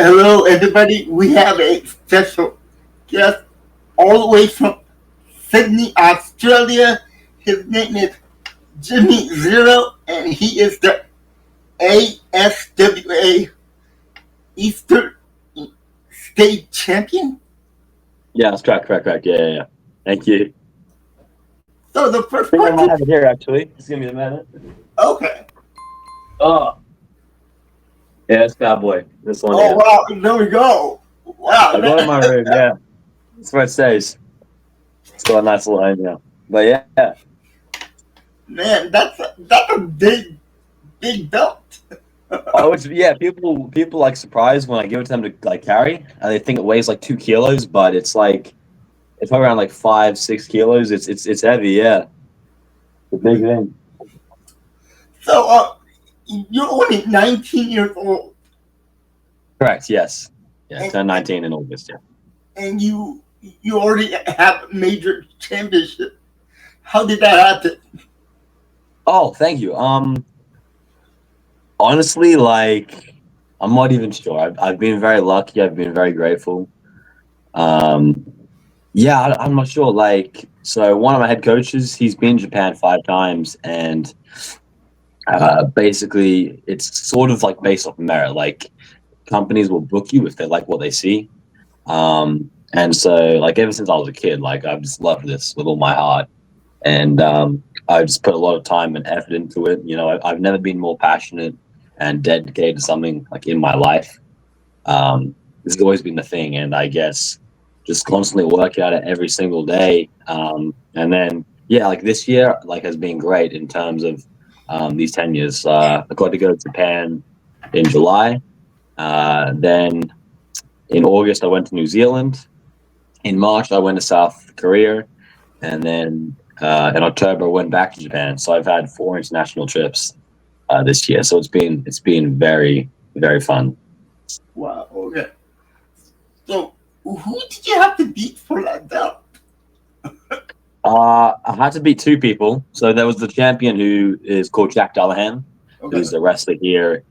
Hello, everybody. We have a special guest all the way from Sydney, Australia. His name is Jimmy Zero, and he is the ASWA Eastern State Champion. Yeah, that's correct. Yeah. Thank you. So the first I think I question. might have it here, actually. Just give me a minute. Okay. Oh. Yeah, it's bad boy. This one. Oh, Yeah. wow. There we go. Wow. I got it in my room, yeah. That's where it stays. It's got a nice little home, yeah. But yeah. Man, that's a big belt. People like surprised when I give it to them to like carry, and they think it weighs like 2 kilos, but it's probably around like 5-6 kilos. It's heavy, yeah. It's a big thing. So, you're only 19 years old. Correct, yes. Yeah, I turned 19 in August, yeah. And you already have a major championship. How did that happen? Oh, thank you. Honestly, like, I'm not even sure. I've been very lucky. I've been very grateful. Yeah, I'm not sure. Like, so one of my head coaches, he's been to Japan 5 times, and basically, it's sort of like based off merit. Like, companies will book you if they like what they see. And so, like, ever since I was a kid, like, I've just loved this with all my heart, and I've just put a lot of time and effort into it. You know, I've never been more passionate and dedicated to something like in my life. This has always been the thing, and I guess just constantly work at it every single day. And then, yeah, like this year, like has been great in terms of these 10 years. I got to go to Japan in July. Then in August, I went to New Zealand. In March, I went to South Korea. And then in October, I went back to Japan. So I've had 4 international trips this year. So it's been very, very fun. Wow. Okay. So who did you have to beat for that belt? I had to beat 2 people. So there was the champion who is called Jack Dullahan, who's a wrestler here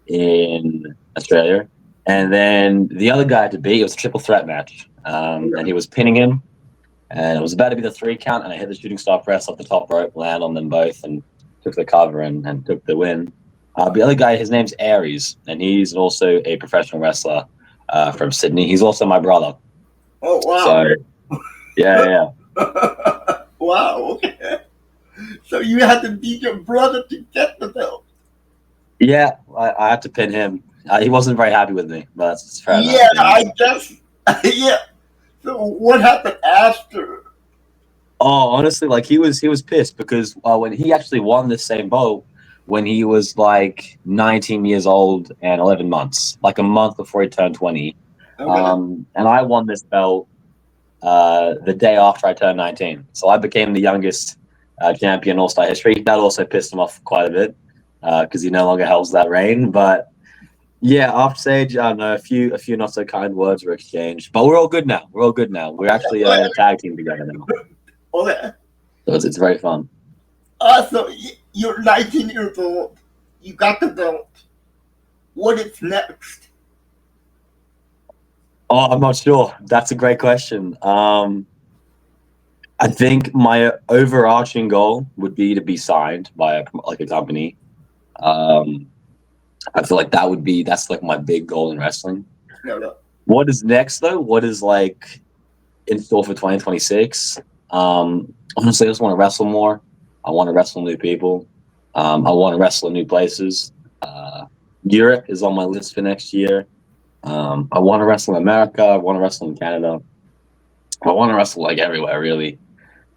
in Australia. And then the other guy to beat, it was a triple threat match. And he was pinning him. And it was about to be the 3 count, and I hit the shooting star press off the top rope, land on them both, and took the cover and took the win. The other guy, his name's Aries, and he's also a professional wrestler from Sydney. He's also my brother. Oh, wow. So, yeah. Wow, okay. So you had to beat your brother to get the belt. Yeah, I had to pin him. He wasn't very happy with me, but that's fair enough. Yeah, I guess. Yeah. So what happened after? Oh, honestly, like he was pissed because when he actually won this same boat when he was like 19 years old and 11 months, like a month before he turned 20. Okay. And I won this belt the day after I turned 19. So I became the youngest champion in All-Star history. That also pissed him off quite a bit because he no longer holds that reign. But yeah, after stage, I don't know, a few not so kind words were exchanged, but we're all good now. We're actually a tag team together now. Okay. So it's very fun. So you're 19 years old. You got the belt. What is next? Oh, I'm not sure. That's a great question. I think my overarching goal would be to be signed by a company. I feel like that's like my big goal in wrestling. No. What is next though? What is like in store for 2026? Honestly, I just want to wrestle more. I want to wrestle new people. I want to wrestle in new places. Europe is on my list for next year. I want to wrestle in America. I want to wrestle in Canada. I want to wrestle like everywhere, really.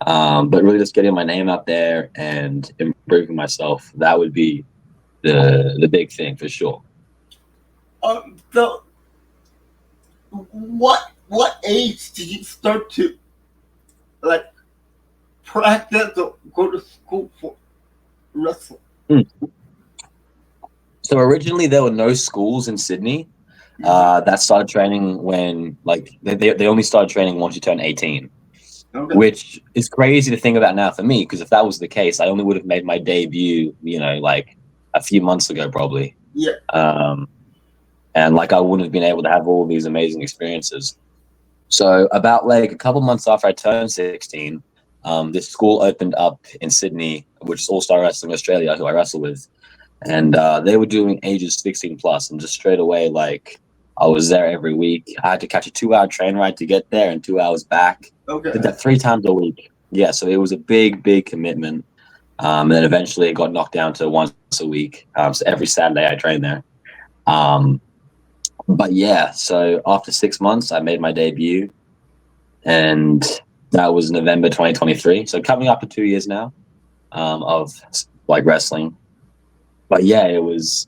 But really just getting my name out there and improving myself, that would be the big thing for sure. So what age did you start to like practice or go to school for wrestling? So originally there were no schools in Sydney that started training when like they only started training once you turn 18. Okay. Which is crazy to think about now for me, because if that was the case, I only would have made my debut, like a few months ago, probably. Yeah. and like I wouldn't have been able to have all these amazing experiences. So about like a couple months after I turned 16, this school opened up in Sydney, which is All Star Wrestling Australia, who I wrestle with, and they were doing ages 16 plus, and just straight away, like I was there every week. I had to catch a 2 hour train ride to get there and 2 hours back. Okay. Did that 3 times a week. Yeah, so it was a big commitment. And then eventually it got knocked down to once a week. So every Saturday I trained there. Um, but yeah, so after 6 months, I made my debut, and that was November 2023. So coming up to 2 years now of like wrestling. But yeah, it was,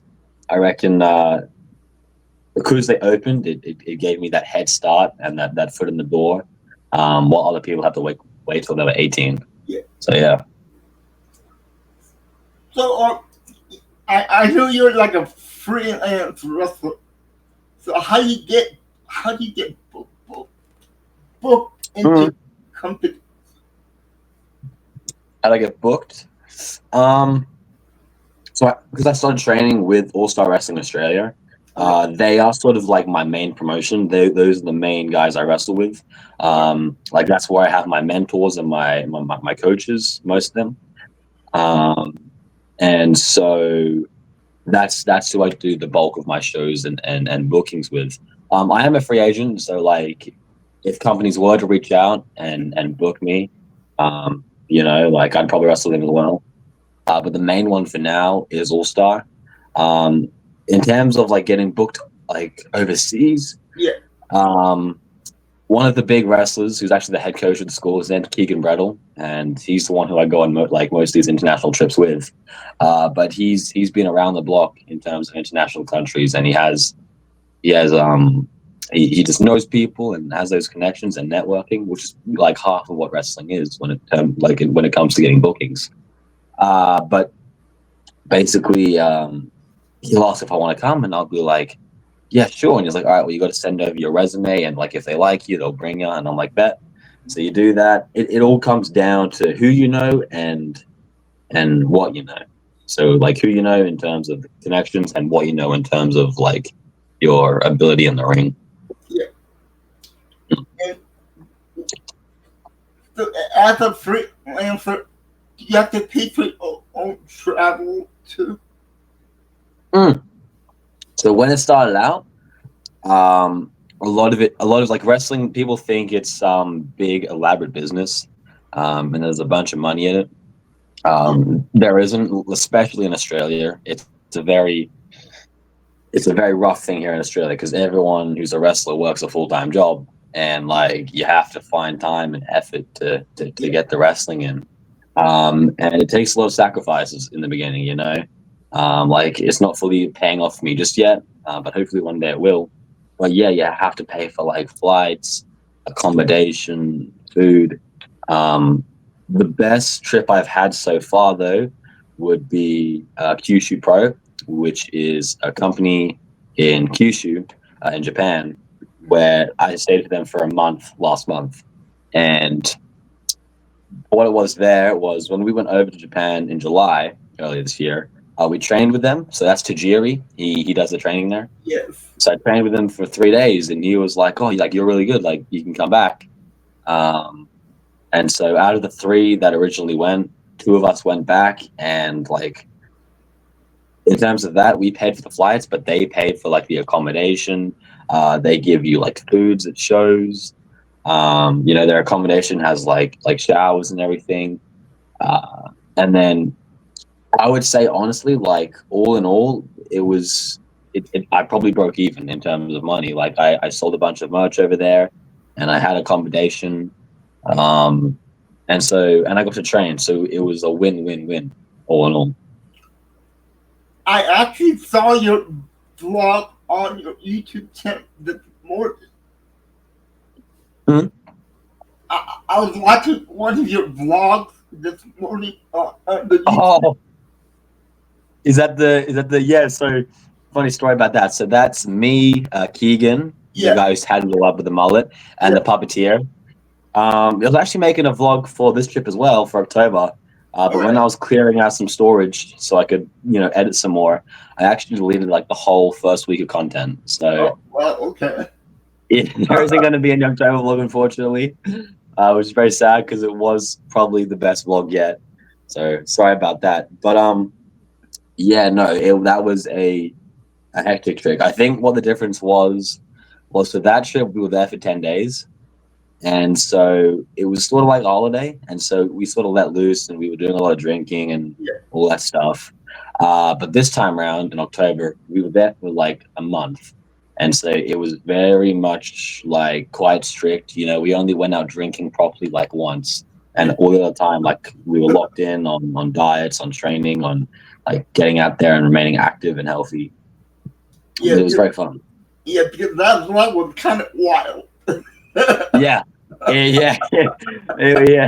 I reckon, because they opened, it gave me that head start and that foot in the door, while other people had to wait till they were 18. Yeah. So yeah. So I know you're like a freelance wrestler. So how do you get booked into company? How'd I get booked? Because I started training with All Star Wrestling Australia, they are sort of like my main promotion. Those are the main guys I wrestle with. Like that's where I have my mentors and my coaches, most of them. And so that's who I do the bulk of my shows and bookings with. I am a free agent, so like if companies were to reach out and book me, like I'd probably wrestle them as well. But the main one for now is All Star. In terms of like getting booked like overseas, Yeah. One of the big wrestlers who's actually the head coach of the school is named Keegan Brettle, and he's the one who I go on most of these international trips with. But he's been around the block in terms of international countries, and he just knows people and has those connections and networking, which is like half of what wrestling is when it comes to getting bookings. But basically, he'll ask if I want to come, and I'll be like, yeah, sure. And he's like, all right, well, you got to send over your resume, and like if they like you, they'll bring you. And I'm like, bet. So you do that. It all comes down to who you know and what you know. So like who you know in terms of connections and what you know in terms of like your ability in the ring. Yeah. And so as a freelancer, you have to pay for your own travel too. So when it started out, a lot of like wrestling, people think it's some big elaborate business, and there's a bunch of money in it. There isn't, especially in Australia. It's a very rough thing here in Australia because everyone who's a wrestler works a full-time job, and like you have to find time and effort to get the wrestling in, and it takes a lot of sacrifices in the beginning. Like it's not fully paying off for me just yet, but hopefully one day it will. But yeah, you have to pay for like flights, accommodation, food. The best trip I've had so far, though, would be Kyushu Pro, which is a company in Kyushu, in Japan, where I stayed with them for a month last month. And what it was there was when we went over to Japan in July earlier this year, we trained with them. So that's Tajiri. He does the training there. Yes. So I trained with him for 3 days, and he was like, "Oh, you're really good. Like, you can come back." And so out of the 3 that originally went, 2 of us went back, and like in terms of that, we paid for the flights, but they paid for like the accommodation. They give you like foods at shows. Their accommodation has like showers and everything. And then I would say honestly, like all in all, I probably broke even in terms of money. Like I sold a bunch of merch over there, and I had accommodation, and I got to train. So it was a win-win-win all in all. I actually saw your vlog on your YouTube channel this morning. Hmm? I was watching one of your vlogs this morning on the YouTube. Oh, is that the yeah? So funny story about that. So that's me, Keegan, Yeah. the guy who's had it all up with the mullet, and the puppeteer. I was actually making a vlog for this trip as well for October. But when I was clearing out some storage so I could, edit some more, I actually deleted like the whole first week of content. So Okay. there isn't going to be a Young Travel vlog, unfortunately, which is very sad because it was probably the best vlog yet. So sorry about that. But yeah, no, that was a hectic trip. I think what the difference was for that trip we were there for 10 days. And so it was sort of like a holiday. And so we sort of let loose and we were doing a lot of drinking and all that stuff. But this time around in October, we were there for like a month. And so it was very much like quite strict. We only went out drinking properly like once. And all the other time, like we were locked in on diets, on training, on like getting out there and remaining active and healthy. Yeah, It was very fun. Yeah, because that one was kind of wild. Yeah.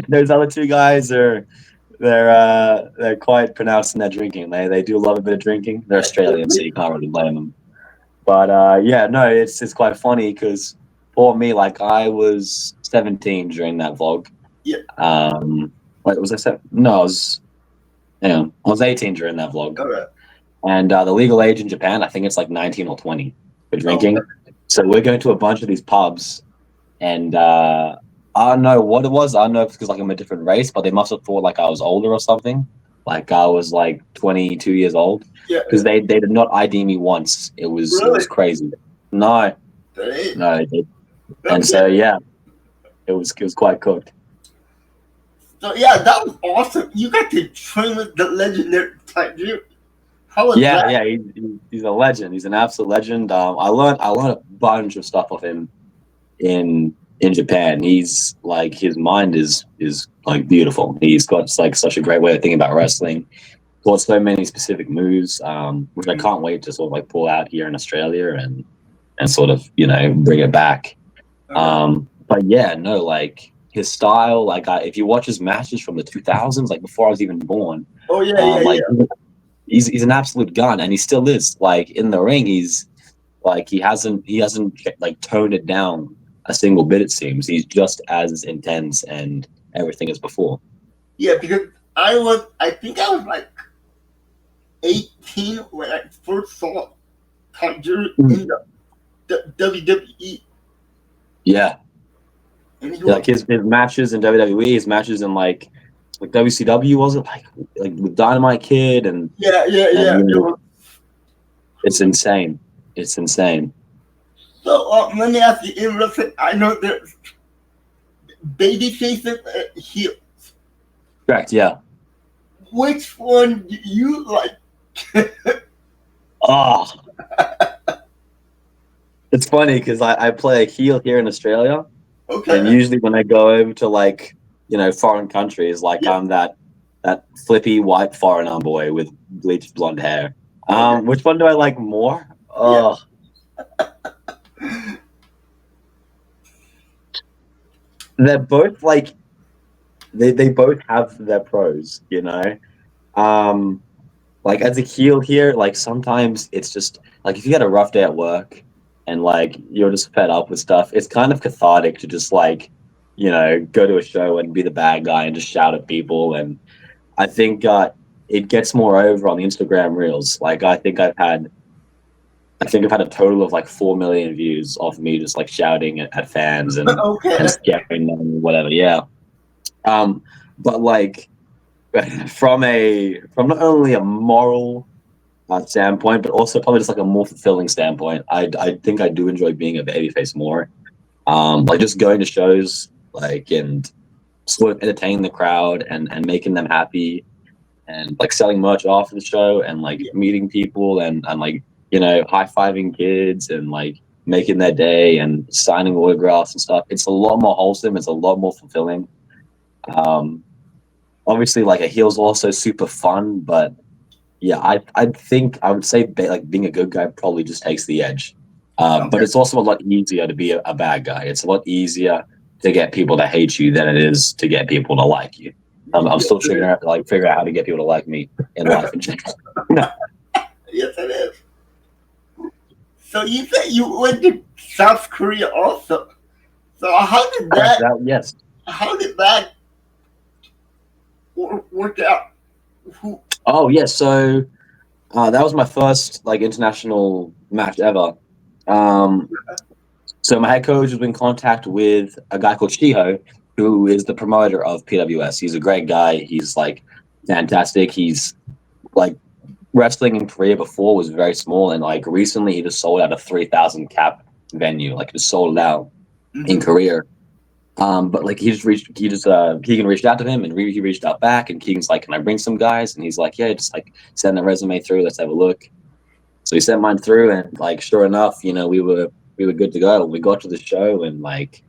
Those other two guys they're quite pronounced in their drinking. They do love a bit of drinking. They're Australian, so you can't really blame them. But no, it's quite funny because for me, like I was 17 during that vlog. Yeah. Wait, was I 7? No, I was 18 during that vlog. All right. And the legal age in Japan, I think it's like 19 or 20 for drinking. Okay. So we're going to a bunch of these pubs, and I don't know what it was. I don't know if it's because like I'm a different race, but they must have thought like I was older or something. Like I was like 22 years old. Yeah. Because they did not ID me once. It was crazy. No. And so it was quite cooked. So yeah, that was awesome. You got to train with the legendary Tiger. How was that? Yeah, he's a legend. He's an absolute legend. I learned a bunch of stuff off him in Japan. He's like his mind is like beautiful. He's got like such a great way of thinking about wrestling. Taught so many specific moves, which I can't wait to sort of like pull out here in Australia and sort of bring it back. But yeah, no, like his style, like if you watch his matches from the 2000s, like before I was even born. He's an absolute gun, and he still is. Like in the ring, he's like he hasn't like toned it down a single bit. It seems he's just as intense and everything as before. Yeah, because I think I was like 18 when I first saw Tiger in the WWE. Yeah. Like his matches in WWE, his matches in like WCW, was it like with Dynamite Kid and yeah. It's insane. It's insane. So let me ask you, in wrestling, I know there's baby faces and heels. Correct. Yeah. Which one do you like? It's funny because I play a heel here in Australia. Okay. And usually when I go over to like, foreign countries, like I'm that flippy white foreigner boy with bleached blonde hair. Which one do I like more? They're both like, they both have their pros, like as a heel here, like sometimes it's just like if you had a rough day at work and like you're just fed up with stuff, it's kind of cathartic to just like go to a show and be the bad guy and just shout at people. And I think it gets more over on the Instagram reels. Like I think I've had a total of like 4 million views off me just like shouting at fans and scaring them or whatever. Yeah. But like from not only a moral standpoint, but also probably just like a more fulfilling standpoint, I think I do enjoy being a babyface more. Like just going to shows like and sort of entertaining the crowd and making them happy and like selling merch after the show and like meeting people and like high-fiving kids and like making their day and signing autographs and stuff. It's a lot more wholesome. It's a lot more fulfilling. Obviously like a heel's also super fun, but yeah, I think I would say like being a good guy probably just takes the edge. But it's also a lot easier to be a bad guy. It's a lot easier to get people to hate you than it is to get people to like you. I'm still figuring out how to get people to like me in life in general. Yes, it is. So you said you went to South Korea also. So how did that? Yes. How did that? workout? Who? Oh yeah, so that was my first like international match ever. Um, so my head coach was in contact with a guy called Shiho, who is the promoter of PWS. He's a great guy. He's like fantastic. He's like wrestling in Korea before was very small, and like recently he just sold out a 3,000 cap venue. Like just sold it out in Mm-hmm. Korea. But like Keegan reached out to him, and he reached out back, and Keegan's like, "Can I bring some guys?" And he's like, "Yeah, just like send a resume through. Let's have a look." So he sent mine through, and like sure enough, we were good to go. We got to the show, and like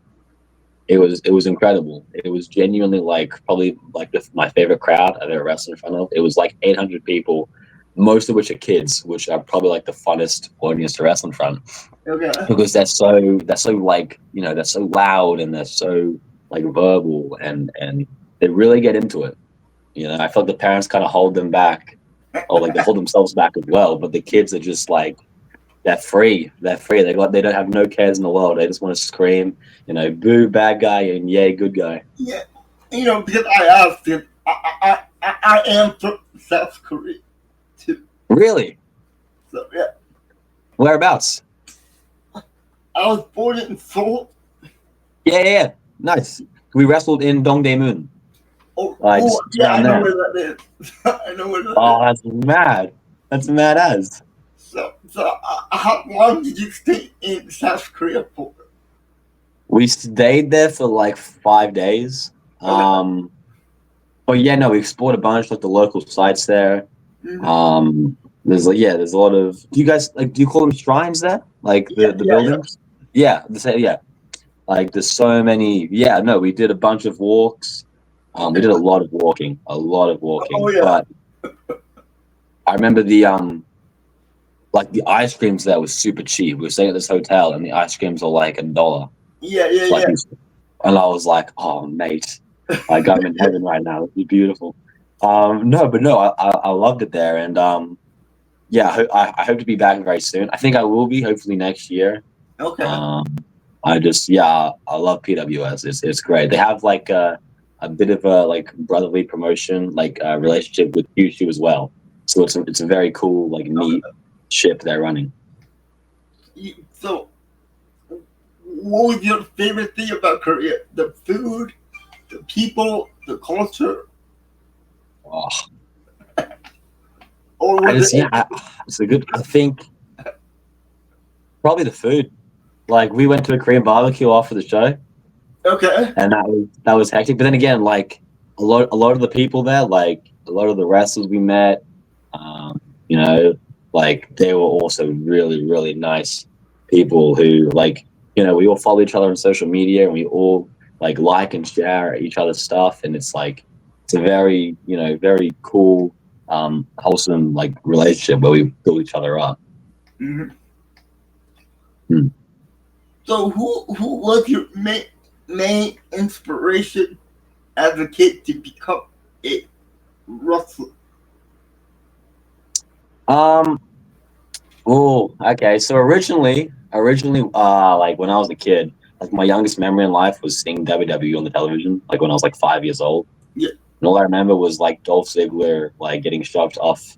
it was incredible. It was genuinely like probably like my favorite crowd I've ever wrestled in front of. It was like 800 people, most of which are kids, which are probably like the funnest audience to wrestle in front Okay. because they're so like they're so loud and they're so like verbal and they really get into it. I feel like the parents kind of hold them back or like they hold themselves back as well, but the kids are just like they're free. They're free. They don't have no cares in the world. They just want to scream, boo bad guy and yay good guy. Yeah. Because I asked him, I am from South Korea too. Really? So yeah, Whereabouts? I was born in Seoul. Yeah. Nice. We wrestled in Dongdaemun. Just Yeah, I down know there. where that is. I know where that Oh, is. that's mad. That's mad as. So how long did you stay in South Korea for? We stayed there for like 5 days. Okay. But yeah, no, we explored a bunch, like the local sites there. Mm-hmm. There's a lot of. Do you guys like? Do you call them shrines there? Like Yeah, the yeah, yeah. buildings? Yeah, yeah. Like there's so many. Yeah, no, we did a bunch of walks. We Okay. did a lot of walking, Oh yeah. But I remember the like the ice creams there was super cheap. We were staying at this hotel, and the ice creams were like $1. Yeah, yeah, Like, yeah. and I was like, "Oh, mate, like I'm in heaven right now. It'd be beautiful." No, I loved it there, and yeah, I hope to be back very soon. I think I will be, hopefully next year. Okay. Um, I love PWS. It's great. They have like a bit of a like brotherly promotion, like relationship with Kyushu as well. So it's a very cool like neat ship they're running. So, what was your favorite thing about Korea? The food, the people, the culture, Oh, or was it? it's a good. I think probably the food. Like we went to a Korean barbecue after the show, Okay. and that was hectic. But then again, like a lot of the people there, like a lot of the wrestlers we met, um, you know, like they were also really really nice people who like we all follow each other on social media and we all like and share each other's stuff, and it's like it's a very very cool wholesome like relationship where we build each other up. Hmm. Hmm. So, who was your main inspiration as a kid to become a wrestler? Um. Oh, okay. So originally, like when I was a kid, like my youngest memory in life was seeing WWE on the television, like when I was like 5 years old. Yeah. And all I remember was like Dolph Ziggler like getting shoved off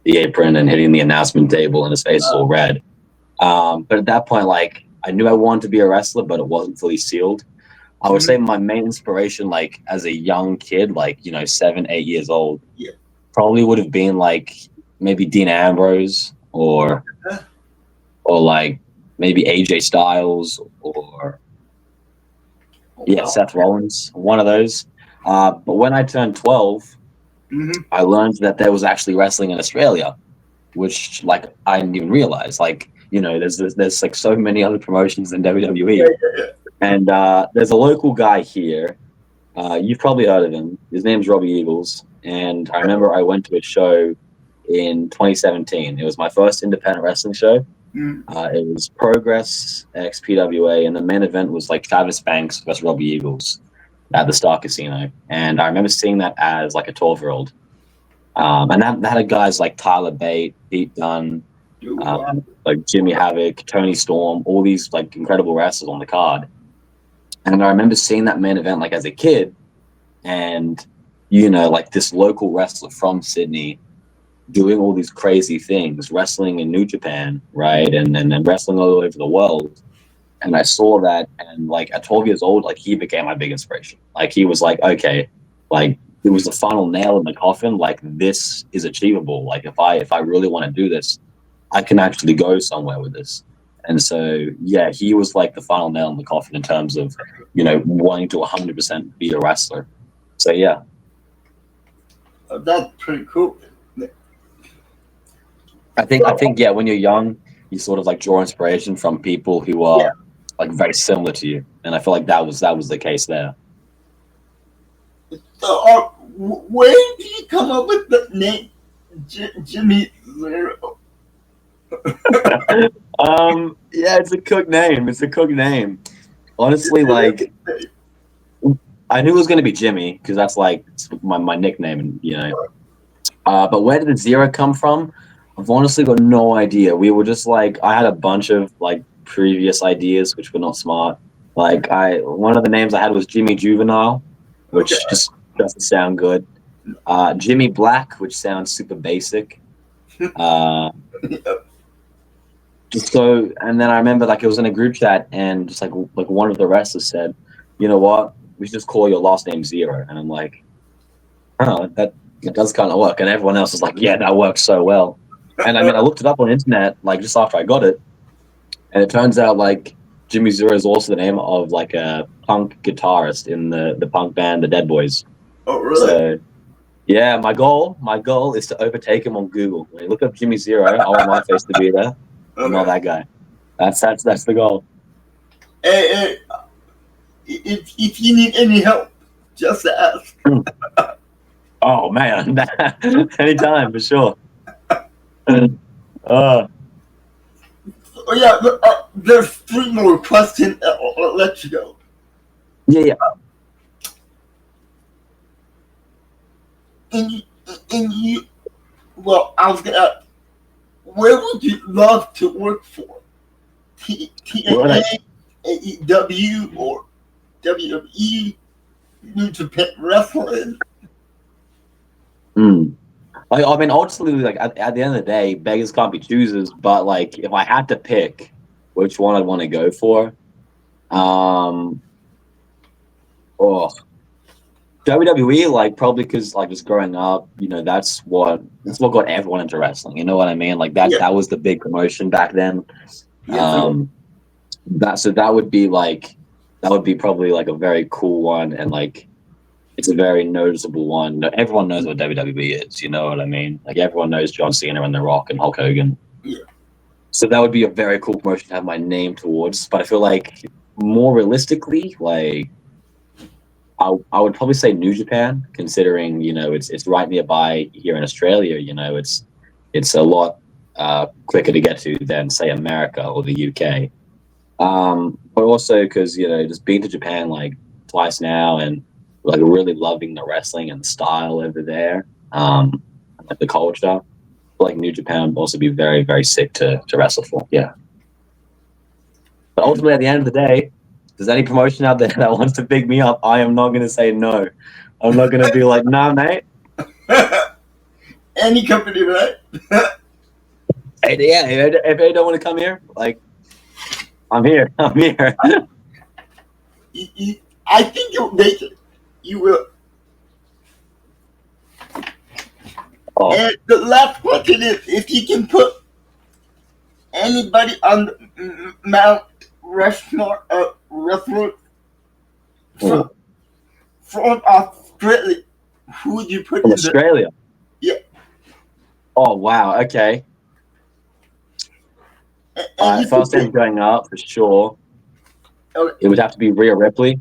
the apron and hitting the announcement table, and his face was all red. But at that point, like I knew I wanted to be a wrestler, but it wasn't fully sealed. I would say Hmm. my main inspiration, like as a young kid, like 7, 8 years old, Yeah. probably would have been like maybe Dean Ambrose or like maybe AJ Styles or yeah, Wow. Seth Rollins, one of those. But when I turned 12, Hmm. I learned that there was actually wrestling in Australia, which like I didn't even realize. Like there's like so many other promotions than Yeah, WWE, yeah, yeah. and there's a local guy here. You've probably heard of him. His name's Robbie Eagles, and I remember I went to a show in 2017. It was my first independent wrestling show. Mm-hmm. It was Progress X PWA, and the main event was like Travis Banks versus Robbie Eagles at the Star Casino. And I remember seeing that as like a 12-year-old. And that had guys like Tyler Bate, Pete Dunne, Wow. like Jimmy Havoc, Tony Storm, all these like incredible wrestlers on the card. And I remember seeing that main event like as a kid, and like this local wrestler from Sydney doing all these crazy things, wrestling in New Japan, right, and wrestling all over the world. And I saw that, and like at 12 years old, like he became my big inspiration. Like he was like, okay, like it was the final nail in the coffin. Like this is achievable. Like if I really want to do this, I can actually go somewhere with this. And so yeah, he was like the final nail in the coffin in terms of wanting to 100% be a wrestler. So yeah, That's pretty cool. I think yeah, when you're young, you sort of like draw inspiration from people who Yeah. are like very similar to you, and I feel like that was the case there. So, where did you come up with the name Jimmy Zero? Yeah, it's a cook name. It's a cook name. Honestly, like I knew it was gonna be Jimmy because that's like my nickname, and But where did the zero come from? I've honestly got no idea. We were just like I had a bunch of like previous ideas which were not smart. Like one of the names I had was Jimmy Juvenile, Okay. which just doesn't sound good. Jimmy Black, which sounds super basic. Uh, just so, and then I remember like it was in a group chat, and just like one of the wrestlers said, "You know what? We should just call your last name Zero." And I'm like, "Oh, that it does kind of work." And everyone else was like, "Yeah, that works so well." And I mean, I looked it up on the internet like just after I got it, and it turns out like Jimmy Zero is also the name of like a punk guitarist in the punk band the Dead Boys. Oh, really? So yeah, my goal is to overtake him on Google. When you look up Jimmy Zero, I want my face to be there. I'm not Okay. that guy. That's the goal. Hey, if you need any help, just ask. Oh man, anytime for sure. Uh, Oh, yeah, there's three more questions. I'll let you go. yeah. And you, well, I was gonna. Where would you love to work for? What TNA, AEW, or WWE, New Japan Wrestling? I mean, ultimately, like at the end of the day, beggars can't be choosers. But like, if I had to pick which one I'd want to go for, um, oh, WWE, like probably because like just growing up, that's what got everyone into wrestling. You know what I mean? Like that Yeah, that was the big promotion back then. yes, it is. Um, that would be probably like a very cool one, and like it's a very noticeable one. Everyone knows what WWE is. You know what I mean? Like everyone knows John Cena and The Rock and Hulk Hogan. Yeah. So that would be a very cool promotion to have my name towards. But I feel like more realistically, like I would probably say New Japan, considering it's right nearby here in Australia. It's a lot quicker to get to than say America or the UK. But also because just being to Japan like twice now and like really loving the wrestling and the style over there, like the culture. Like New Japan would also be very very sick to wrestle for. Yeah, but ultimately at the end of the day, if there's any promotion out there that wants to pick me up, I am not going to say no. I'm not going to be like, nah, mate. Any company, right? Hey, yeah, if they don't want to come here, like, I'm here. I'm here. I think you'll make it. You will. Oh, And the last question is, if you can put anybody on the Mount Rushmore wrestler from, oh, from Australia, who would you put from in there? Australia. Yeah. Oh, wow. Okay. And you First could name going up for sure. okay. It would have to be Rhea Ripley.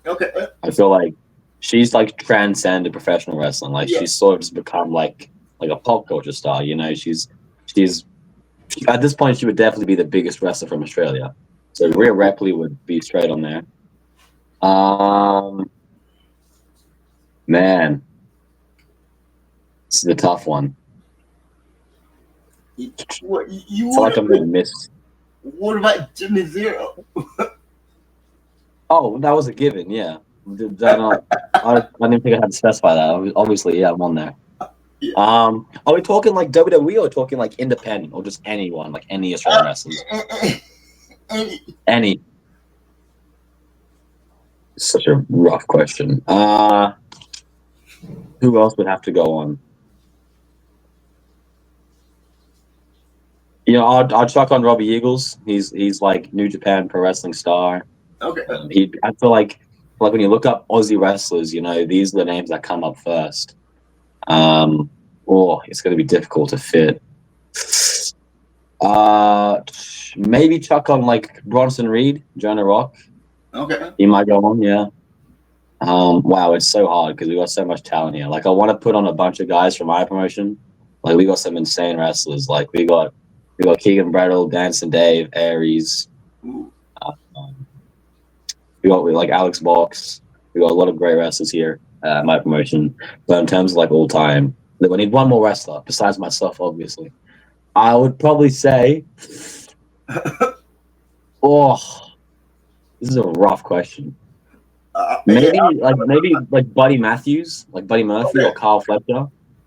Okay. I feel like she's like transcended professional wrestling. Like Yeah. she's sort of just become like a pop culture star. She's at this point she would definitely be the biggest wrestler from Australia. So Rhea Ripley would be straight on there. Man, this is a tough one. What I you feel like I'm gonna would? miss. What about Jimmy Zero? Oh, that was a given, yeah. I didn't think I had to specify that. Obviously, yeah, I'm on there. Yeah. Are we talking like WWE or talking like independent or just anyone, like any Australian wrestlers? Any. Such a rough question. Who else would have to go on? You know, I'll chuck on Robbie Eagles. He's like New Japan Pro Wrestling star. Okay. I feel like when you look up Aussie wrestlers, you know, these are the names that come up first. It's going to be difficult to fit. Maybe chuck on like Bronson Reed, Jonah Rock. Okay. He might go on, yeah. Wow, it's so hard because we got so much talent here. Like, I want to put on a bunch of guys from my promotion. Like, we got some insane wrestlers. Like, we got Keegan Brettle, Dancing Dave, Aries. We got like Alex Box. We got a lot of great wrestlers here at my promotion. But in terms of like all time, we need one more wrestler besides myself, obviously. I would probably say, this is a rough question. Maybe Buddy Matthews, like Buddy Murphy or Carl Fletcher.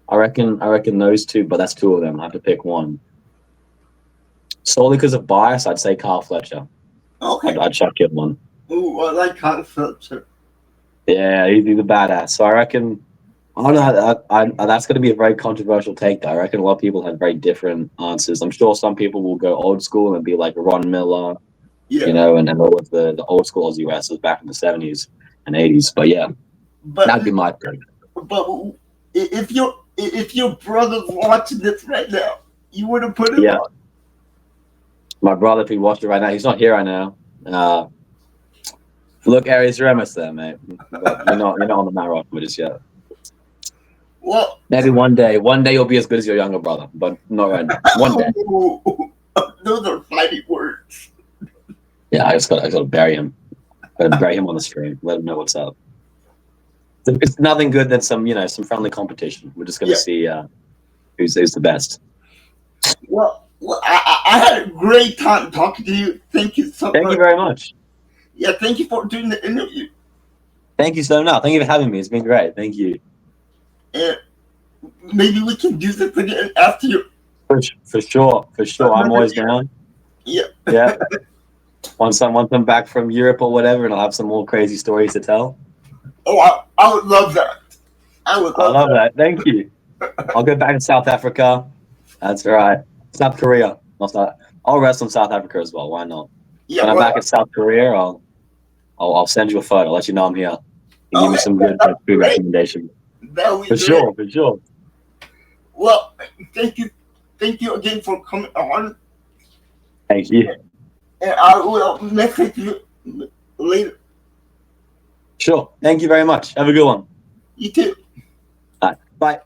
I reckon those two, but that's two of them. I have to pick one. Solely because of bias, I'd say Carl Fletcher. Okay. I'd chuck him one. Ooh, I like Carl Fletcher. Yeah, he's a badass. So I reckon. Oh no, that's going to be a very controversial take. Though. I reckon a lot of people have very different answers. I'm sure some people will go old school and be like Ron Miller, you know, and all of the old school Aussie wrestlers back in the 70s and 80s. But yeah, that'd be my pick. But if your brother's watching this right now, you would have put him on. My brother, if he watched it right now, he's not here right now. Look, Aries, you're almost there, mate. But you're not on the Mount Rockford just yet. Well, maybe one day you'll be as good as your younger brother, but not right now. One day. Those are fighting words. Yeah, I gotta bury him. Gotta bury him on the stream. Let him know what's up. It's nothing good than some friendly competition. We're just gonna see who's the best. Well, I had a great time talking to you. Thank you so much. Thank you very much. Yeah, thank you for doing the interview. Thank you so much. Thank you for having me. It's been great. Thank you. And maybe we can do this again after you. For sure. I'm always down. Yeah. Once I'm back from Europe or whatever, and I'll have some more crazy stories to tell. Oh, I would love that. I love that. Thank you. I'll go back to South Africa. That's right. South Korea. I'll wrestle in South Africa as well. Why not? Yeah, when I'm back in South Korea, I'll send you a photo. I'll let you know I'm here. You give me some good food recommendations. For sure. Well, thank you again for coming on. Thank you. And I will message you later. Sure. Thank you very much. Have a good one. You too. Bye.